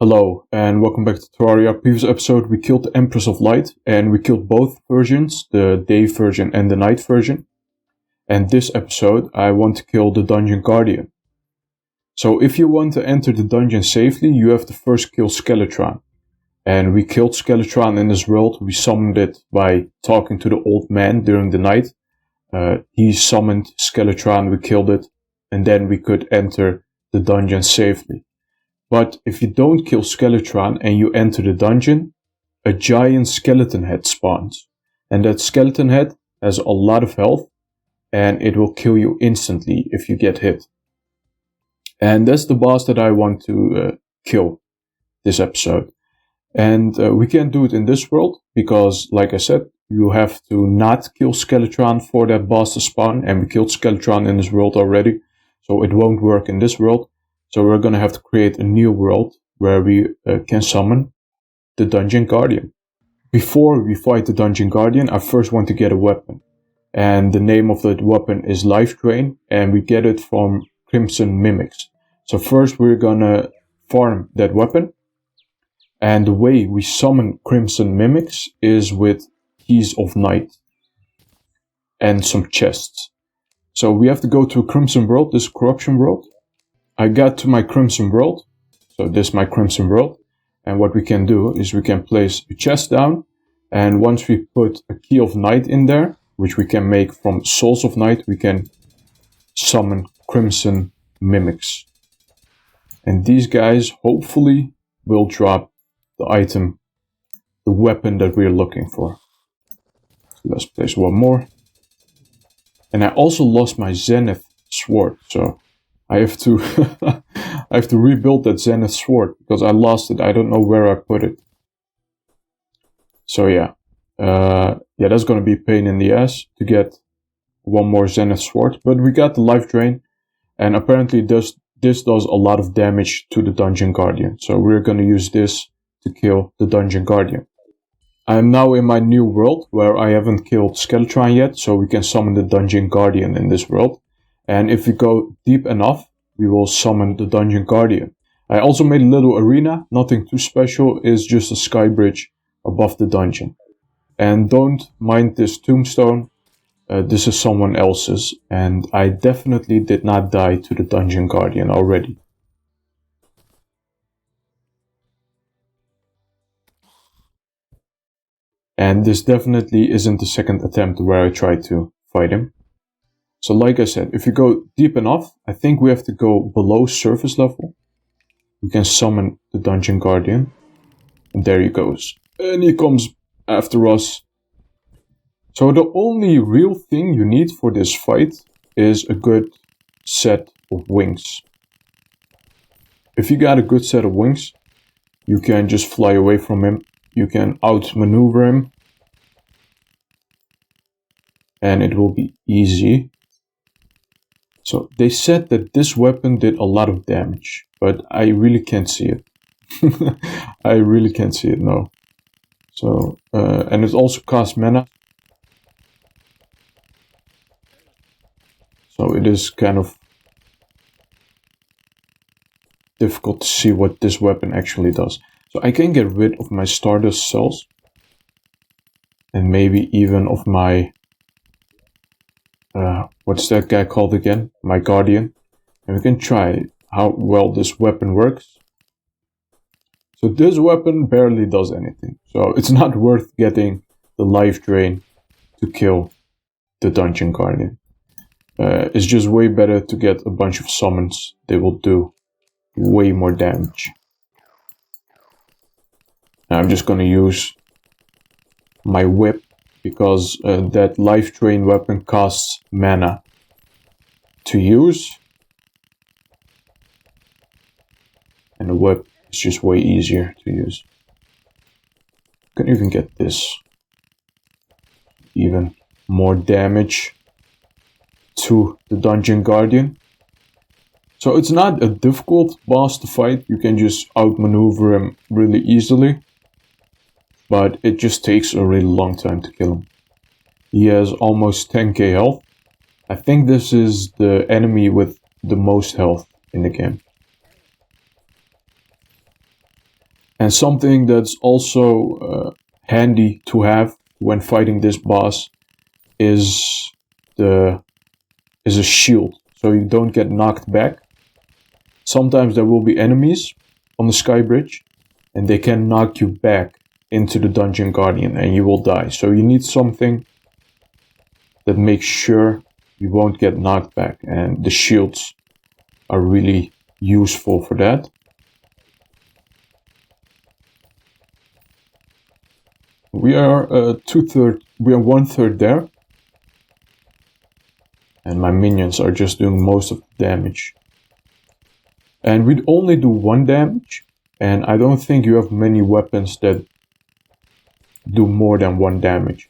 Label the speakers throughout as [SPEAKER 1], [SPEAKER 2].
[SPEAKER 1] Hello, and welcome back to Terraria. Previous episode, we killed the Empress of Light, and we killed both versions, the day version and the night version. And this episode, I want to kill the Dungeon Guardian. So if you want to enter the dungeon safely, you have to first kill Skeletron. And we killed Skeletron in this world. We summoned it by talking to the old man during the night. He summoned Skeletron, we killed it, and then we could enter the dungeon safely. But if you don't kill Skeletron and you enter the dungeon, a giant skeleton head spawns. And that skeleton head has a lot of health, and it will kill you instantly if you get hit. And that's the boss that I want to kill this episode. And we can't do it in this world, because, like I said, you have to not kill Skeletron for that boss to spawn, and we killed Skeletron in this world already, so it won't work in this world. So we're going to have to create a new world where we can summon the Dungeon Guardian. Before we fight the Dungeon Guardian, I first want to get a weapon. And the name of that weapon is Life Drain, and we get it from Crimson Mimics. So first we're going to farm that weapon. And the way we summon Crimson Mimics is with Keys of Night and some chests. So we have to go to a Crimson World, this Corruption World. I got to my Crimson World, so this is my Crimson World, and what we can do is we can place a chest down, and once we put a Key of Night in there, which we can make from Souls of Night, we can summon Crimson Mimics. And these guys hopefully will drop the item, the weapon that we're looking for. So let's place one more. And I also lost my Zenith Sword, so I have to I have to rebuild that Zenith Sword because I lost it. I don't know where I put it. So yeah, that's gonna be a pain in the ass to get one more Zenith Sword. But we got the Life Drain, and apparently this does a lot of damage to the Dungeon Guardian. So we're gonna use this to kill the Dungeon Guardian. I am now in my new world where I haven't killed Skeletron yet, so we can summon the Dungeon Guardian in this world. And if we go deep enough, we will summon the Dungeon Guardian. I also made a little arena, nothing too special, it's just a sky bridge above the dungeon. And don't mind this tombstone, this is someone else's, and I definitely did not die to the Dungeon Guardian already. And this definitely isn't the second attempt where I tried to fight him. So like I said, if you go deep enough, I think we have to go below surface level. We can summon the Dungeon Guardian. And there he goes. And he comes after us. So the only real thing you need for this fight is a good set of wings. If you got a good set of wings, you can just fly away from him. You can outmaneuver him. And it will be easy. So they said that this weapon did a lot of damage, but I really can't see it. I really can't see it, no. So, and it also costs mana. So it is kind of difficult to see what this weapon actually does. So I can get rid of my Stardust cells. And maybe even of my... what's that guy called again? My Guardian. And we can try how well this weapon works. So this weapon barely does anything. So it's not worth getting the Life Drain to kill the Dungeon Guardian. It's just way better to get a bunch of summons. They will do way more damage. Now I'm just gonna use my whip, because that Life Drain weapon costs mana to use. And the whip is just way easier to use. You can even get this. Even more damage to the Dungeon Guardian. So it's not a difficult boss to fight. You can just outmaneuver him really easily. But it just takes a really long time to kill him. He has almost 10k health. I think this is the enemy with the most health in the game. And something that's also handy to have when fighting this boss is a shield, so you don't get knocked back. Sometimes there will be enemies on the sky bridge, and they can knock you back into the dungeon guardian, and you will die. So you need something that makes sure you won't get knocked back, and the shields are really useful for that. We are 1/3 there, and my minions are just doing most of the damage. And we'd only do 1 damage, and I don't think you have many weapons that do more than 1 damage.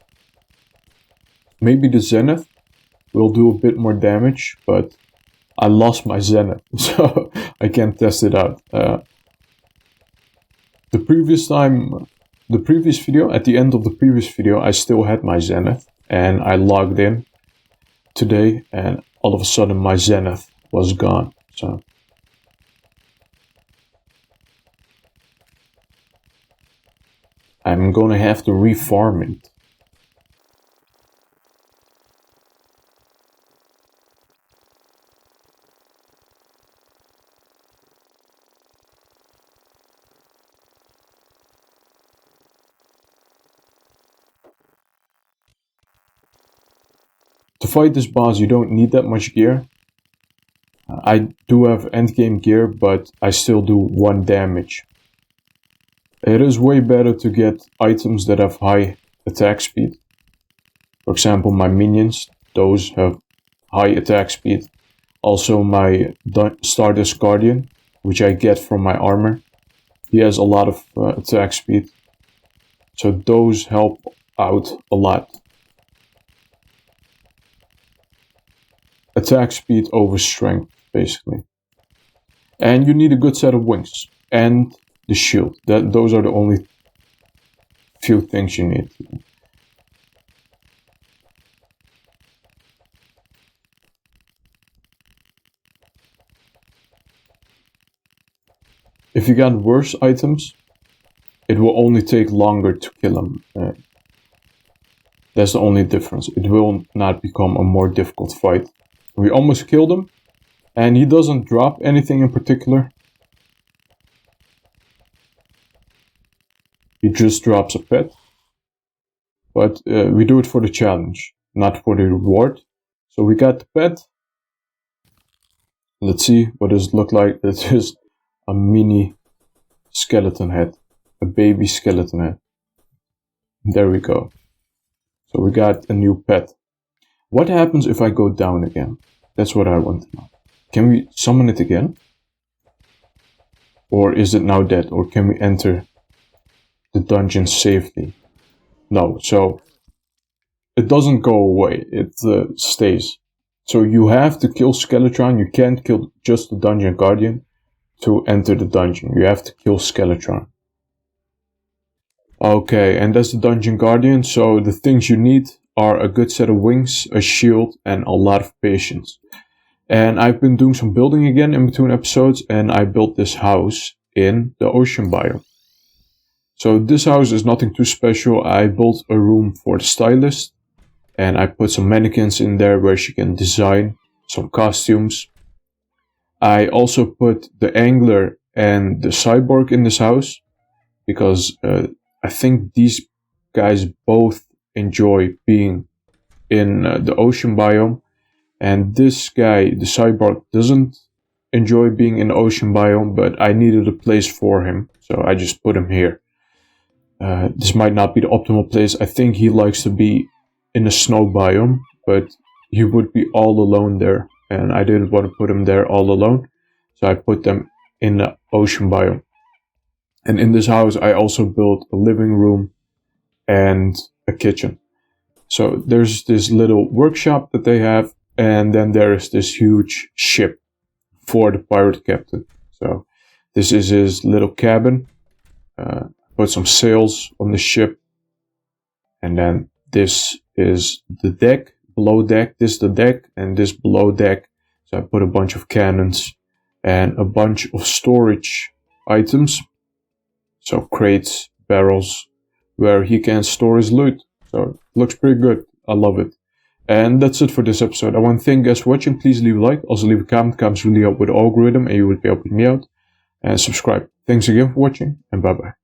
[SPEAKER 1] Maybe the Zenith will do a bit more damage, but I lost my Zenith, so I can't test it out. The previous video, at the end of the previous video, I still had my Zenith, and I logged in today, and all of a sudden my Zenith was gone. So I'm gonna have to refarm it. To fight this boss, you don't need that much gear. I do have endgame gear, but I still do 1 damage. It is way better to get items that have high attack speed. For example, my minions, those have high attack speed. Also my Stardust Guardian, which I get from my armor. He has a lot of attack speed. So those help out a lot. Attack speed over strength, basically. And you need a good set of wings. And the shield. Those are the only few things you need. If you got worse items, it will only take longer to kill them. That's the only difference. It will not become a more difficult fight. We almost killed him, and he doesn't drop anything in particular. He just drops a pet. But we do it for the challenge, not for the reward. So we got the pet. Let's see what does it look like. It is a mini skeleton head, a baby skeleton head. There we go. So we got a new pet. What happens if I go down again? That's what I want to know. Can we summon it again? Or is it now dead? Or can we enter the dungeon safely? No, so it doesn't go away. It stays. So you have to kill Skeletron. You can't kill just the dungeon guardian to enter the dungeon. You have to kill Skeletron. Okay, and that's the dungeon guardian. So the things you need are a good set of wings, a shield, and a lot of patience. And I've been doing some building again in between episodes, and I built this house in the ocean biome. So this house is nothing too special. I built a room for the stylist, and I put some mannequins in there where she can design some costumes. I also put the angler and the cyborg in this house, because I think these guys both enjoy being in the ocean biome, and this guy, the cyborg, doesn't enjoy being in the ocean biome, but I needed a place for him, so I just put him here. This might not be the optimal place. I think he likes to be in the snow biome, but he would be all alone there, and I didn't want to put him there all alone, so I put them in the ocean biome. And in this house I also built a living room and a kitchen. So there's this little workshop that they have, and then there is this huge ship for the pirate captain. So this is his little cabin. Put some sails on the ship, and then this is the deck, below deck. This is the deck, and this below deck. So I put a bunch of cannons and a bunch of storage items. So crates, barrels, where he can store his loot. So it looks pretty good. I love it. And that's it for this episode. I want to thank you guys for watching. Please leave a like. Also leave a comment. Comments really help with the algorithm and you would be helping me out. And subscribe. Thanks again for watching and bye bye.